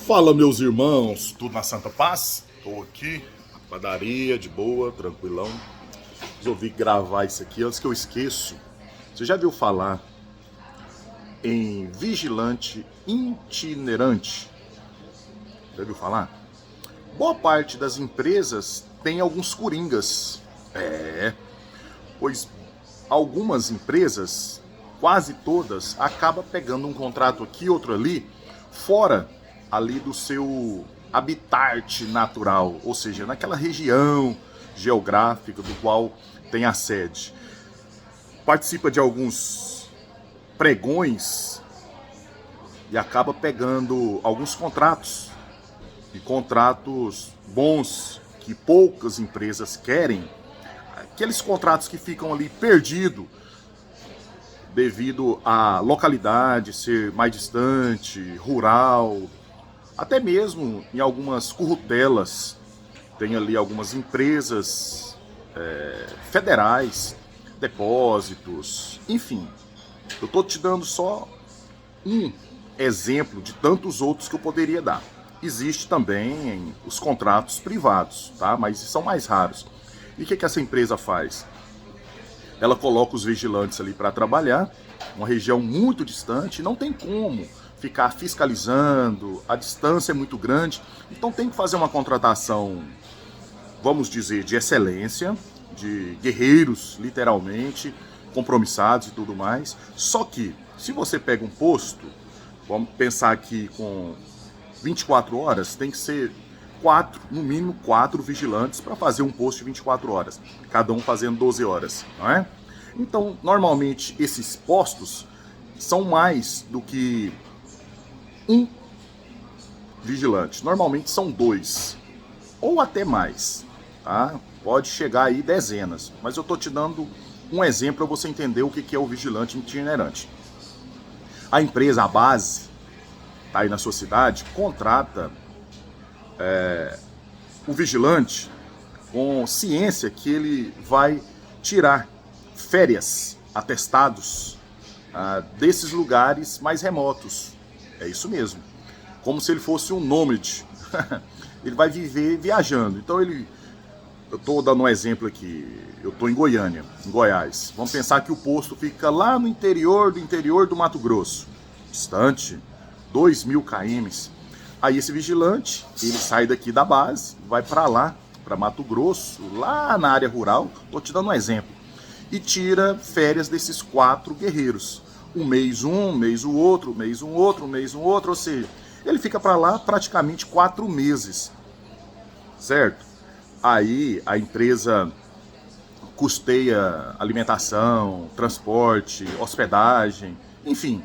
Fala, meus irmãos, tudo na Santa Paz? Tô aqui, na padaria, de boa, tranquilão. Resolvi gravar isso aqui antes que eu esqueço. Você já viu falar em vigilante itinerante? Já viu falar? Boa parte das empresas tem alguns coringas. Pois algumas empresas, quase todas, acabam pegando um contrato aqui, outro ali, fora ali do seu habitat natural, ou seja, naquela região geográfica do qual tem a sede. Participa de alguns pregões e acaba pegando alguns contratos, e contratos bons que poucas empresas querem, aqueles contratos que ficam ali perdidos devido à localidade ser mais distante, rural, até mesmo em algumas currutelas tem ali algumas empresas federais, depósitos, enfim. Eu estou te dando só um exemplo de tantos outros que eu poderia dar. Existe também os contratos privados, tá? Mas são mais raros. E o que essa empresa faz? Ela coloca os vigilantes ali para trabalhar, uma região muito distante, não tem como ficar fiscalizando, a distância é muito grande, então tem que fazer uma contratação, vamos dizer, de excelência, de guerreiros, literalmente, compromissados e tudo mais. Só que, se você pega um posto, vamos pensar aqui com 24 horas, tem que ser no mínimo 4 vigilantes para fazer um posto de 24 horas, cada um fazendo 12 horas, não é? Então, normalmente, esses postos são mais do que um vigilante. Normalmente são 2, ou até mais, tá? Pode chegar aí dezenas, mas eu estou te dando um exemplo para você entender o que é o vigilante itinerante. A empresa, a base, tá aí na sua cidade, contrata o vigilante com ciência que ele vai tirar férias, atestados desses lugares mais remotos. É isso mesmo. Como se ele fosse um nômade. Ele vai viver viajando. Então eu estou dando um exemplo aqui. Eu estou em Goiânia, em Goiás. Vamos pensar que o posto fica lá no interior do Mato Grosso. Distante, 2.000 km. Aí esse vigilante, ele sai daqui da base, vai para lá, para Mato Grosso, lá na área rural. Estou te dando um exemplo. E tira férias desses 4 guerreiros. Um mês o outro, um mês um outro, um mês um outro, ou seja, ele fica para lá praticamente 4 meses, certo? Aí a empresa custeia alimentação, transporte, hospedagem, enfim.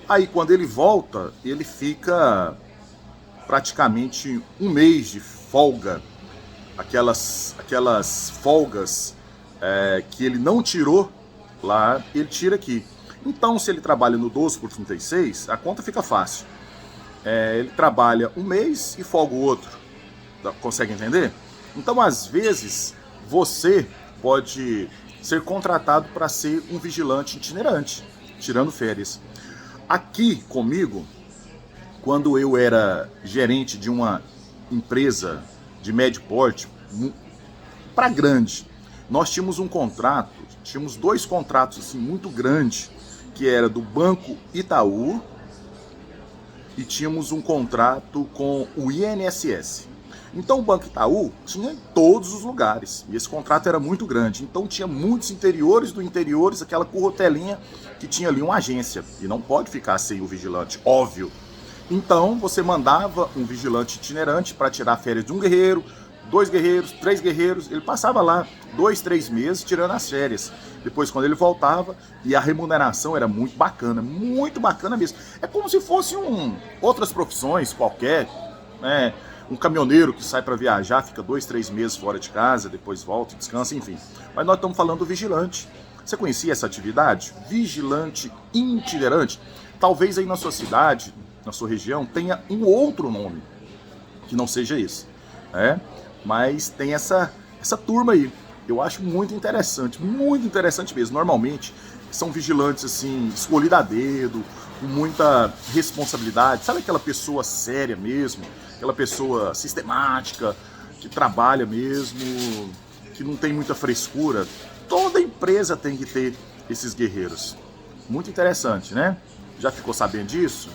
Aí quando ele volta, ele fica praticamente um mês de folga, aquelas folgas que ele não tirou lá, ele tira aqui. Então, se ele trabalha no 12 por 36, a conta fica fácil. Ele trabalha um mês e folga o outro. Consegue entender? Então, às vezes, você pode ser contratado para ser um vigilante itinerante, tirando férias. Aqui comigo, quando eu era gerente de uma empresa de médio porte, para grande, nós tínhamos um contrato, tínhamos 2 contratos assim, muito grandes, que era do Banco Itaú, e tínhamos um contrato com o INSS. Então o Banco Itaú tinha em todos os lugares, e esse contrato era muito grande. Então tinha muitos interiores do interiores, aquela currotelinha que tinha ali uma agência, e não pode ficar sem o vigilante, óbvio. Então você mandava um vigilante itinerante para tirar férias de um guerreiro, 2 guerreiros, 3 guerreiros, ele passava lá 2, 3 meses tirando as férias. Depois, quando ele voltava, e a remuneração era muito bacana mesmo. É como se fosse outras profissões qualquer, né? Um caminhoneiro que sai para viajar, fica 2, 3 meses fora de casa, depois volta, descansa, enfim. Mas nós estamos falando do vigilante. Você conhecia essa atividade? Vigilante itinerante? Talvez aí na sua cidade, na sua região, tenha um outro nome, que não seja esse, né? Mas tem essa turma aí. Eu acho muito interessante mesmo. Normalmente são vigilantes assim, escolhidos a dedo, com muita responsabilidade. Sabe aquela pessoa séria mesmo, aquela pessoa sistemática, que trabalha mesmo, que não tem muita frescura? Toda empresa tem que ter esses guerreiros. Muito interessante, né? Já ficou sabendo disso?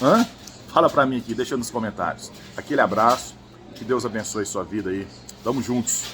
Hã? Fala pra mim aqui, deixa nos comentários. Aquele abraço, que Deus abençoe sua vida aí. Tamo juntos.